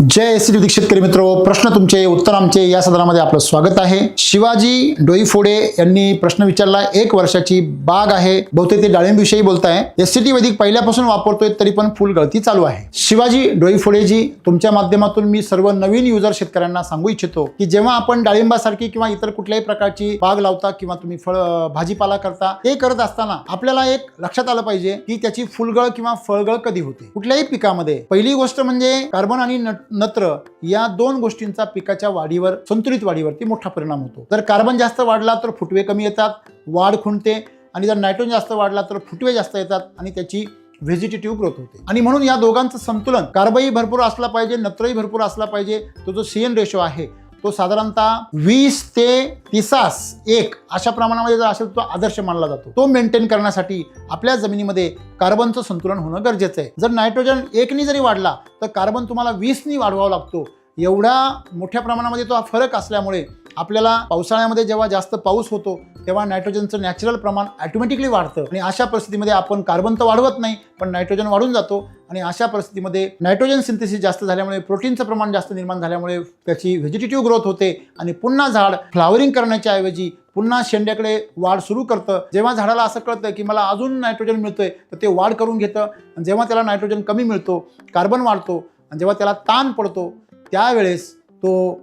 जय श्री शेतकरी मित्रो, प्रश्न तुमचे उत्तर आमचे या सदनामध्ये आपलं स्वागत आहे। शिवाजी डोईफोडे यांनी प्रश्न विचारला। 1 वर्षाची बाग आहे, बहुतेक ते डाळिंबविषयी बोलताय। एससीटी वैदिक पहिल्यापासून वापरतोय तरी पण फुल गळती चालू आहे। शिवाजी डोईफोडेजी, तुमच्या माध्यमातून मी सर्व नवीन युजर शेतकऱ्यांना सांगू इच्छितो की जेव्हा आपण डाळिंबासारखी किंवा इतर कुठल्याही प्रकारची बाग लावता किंवा तुम्ही फळ भाजीपाला करता, ते करत असताना आपल्याला एक लक्षात आलं पाहिजे की त्याची फुलगळ किंवा फळगळ कधी होते। कुठल्याही पिकामध्ये पहिली गोष्ट म्हणजे कार्बन आणि नत्र या दोन गोष्टींचा पिकाच्या वाढीवर, संतुलित वाढीवरती मोठा परिणाम होतो। जर कार्बन जास्त वाढला तर फुटवे कमी येतात, वाढ खुंटते, आणि जर नायट्रोजन जास्त वाढला तर फुटवे जास्त येतात आणि त्याची व्हेजिटेटिव्ह ग्रोथ होते। आणि म्हणून या दोघांचं संतुलन, कार्बनही भरपूर असला पाहिजे, नत्रही भरपूर असला पाहिजे। तो जो CN रेशो आहे तो साधारणतः 20 ते 30:1 अशा प्रमाणामध्ये जर असेल तो आदर्श मानला जातो। तो मेंटेन करण्यासाठी आपल्या जमिनीमध्ये कार्बनचं संतुलन होणं गरजेचं आहे। जर नायट्रोजन 1 नी जरी वाढला तर कार्बन तुम्हाला 20 नी वाढवावा लागतो। एवढा मोठ्या प्रमाणामध्ये तो फरक असल्यामुळे आपल्याला पावसाळ्यामध्ये जेव्हा जास्त पाऊस होतो तेव्हा नायट्रोजनचं नॅचरल प्रमाण ऑटोमॅटिकली वाढतं, आणि अशा परिस्थितीमध्ये आपण कार्बन तर वाढवत नाही पण नायट्रोजन वाढून जातो। आणि अशा परिस्थितीमध्ये नायट्रोजन सिंथेसिस जास्त झाल्यामुळे, प्रोटीनचं प्रमाण जास्त निर्माण झाल्यामुळे त्याची व्हेजिटेटिव्ह ग्रोथ होते आणि पुन्हा झाड फ्लावरिंग करण्याच्या ऐवजी पुन्हा शेंड्याकडे वाढ सुरू करतं। जेव्हा झाडाला असं कळतं की मला अजून नायट्रोजन मिळतोय तर ते वाढ करून घेतं, आणि जेव्हा त्याला नायट्रोजन कमी मिळतो, कार्बन वाढतो, आणि जेव्हा त्याला ताण पडतो त्यावेळेस तो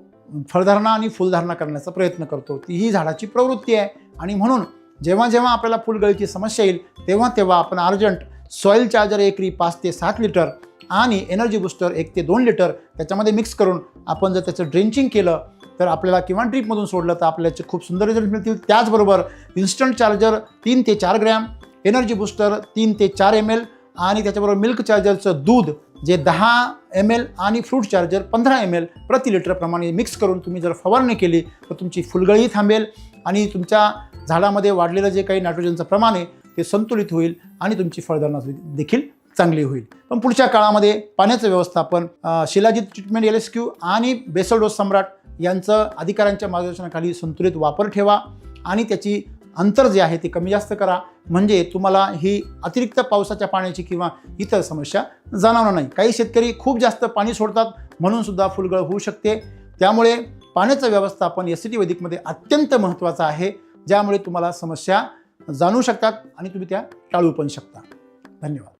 फळधारणा आणि फुलधारणा करण्याचा प्रयत्न करतो। ती ही झाडाची प्रवृत्ती आहे। आणि म्हणून जेव्हा जेव्हा आपल्याला फुलगळीची समस्या येईल तेव्हा तेव्हा आपण अर्जंट सॉइल चार्जर एकरी 5 ते 7 लिटर आणि एनर्जी बूस्टर 1 ते 2 लिटर त्याच्यामध्ये मिक्स करून आपण जर त्याचं ड्रेंचिंग केलं तर आपल्याला, किंवा ड्रीपमधून सोडलं तर आपल्याला खूप सुंदर रिझल्ट मिळतील। त्याचबरोबर इन्स्टंट चार्जर 3 ते 4 ग्रॅम, एनर्जी बूस्टर 3 ते 4 ml, आणि त्याच्याबरोबर मिल्क चार्जरचं दूध जे 10 ml आणि फ्रूट चार्जर 15 ml प्रति लिटर प्रमाणे मिक्स करून तुम्ही जर फवारणी केली तर तुमची फुलगळी थांबेल आणि तुमच्या झाडामध्ये वाढलेलं जे काही नायट्रोजनचं प्रमाण आहे ते संतुलित होईल आणि तुमची फळधारणा देखील चांगली होईल। पण पुढच्या काळामध्ये पाण्याचं व्यवस्थापन, शिलाजीत ट्रीटमेंट LSQ आणि बेसल डोस सम्राट यांचं अधिकाऱ्यांच्या मार्गदर्शनाखाली संतुलित वापर ठेवा, आणि त्याची अंतर जे आहे ते कमी जास्त करा, म्हणजे तुम्हाला ही अतिरिक्त पावसाच्या पाण्याची किंवा इतर समस्या जाणवणार नाही। काही शेतकरी खूप जास्त पाणी सोडतात म्हणून सुद्धा फुलगळ होऊ शकते। त्यामुळे पाण्याचं व्यवस्थापन एससीटी वैदिकमध्ये अत्यंत महत्त्वाचं आहे, ज्यामुळे तुम्हाला समस्या जाणवू शकतात आणि तुम्ही त्या टाळू पण शकता। धन्यवाद।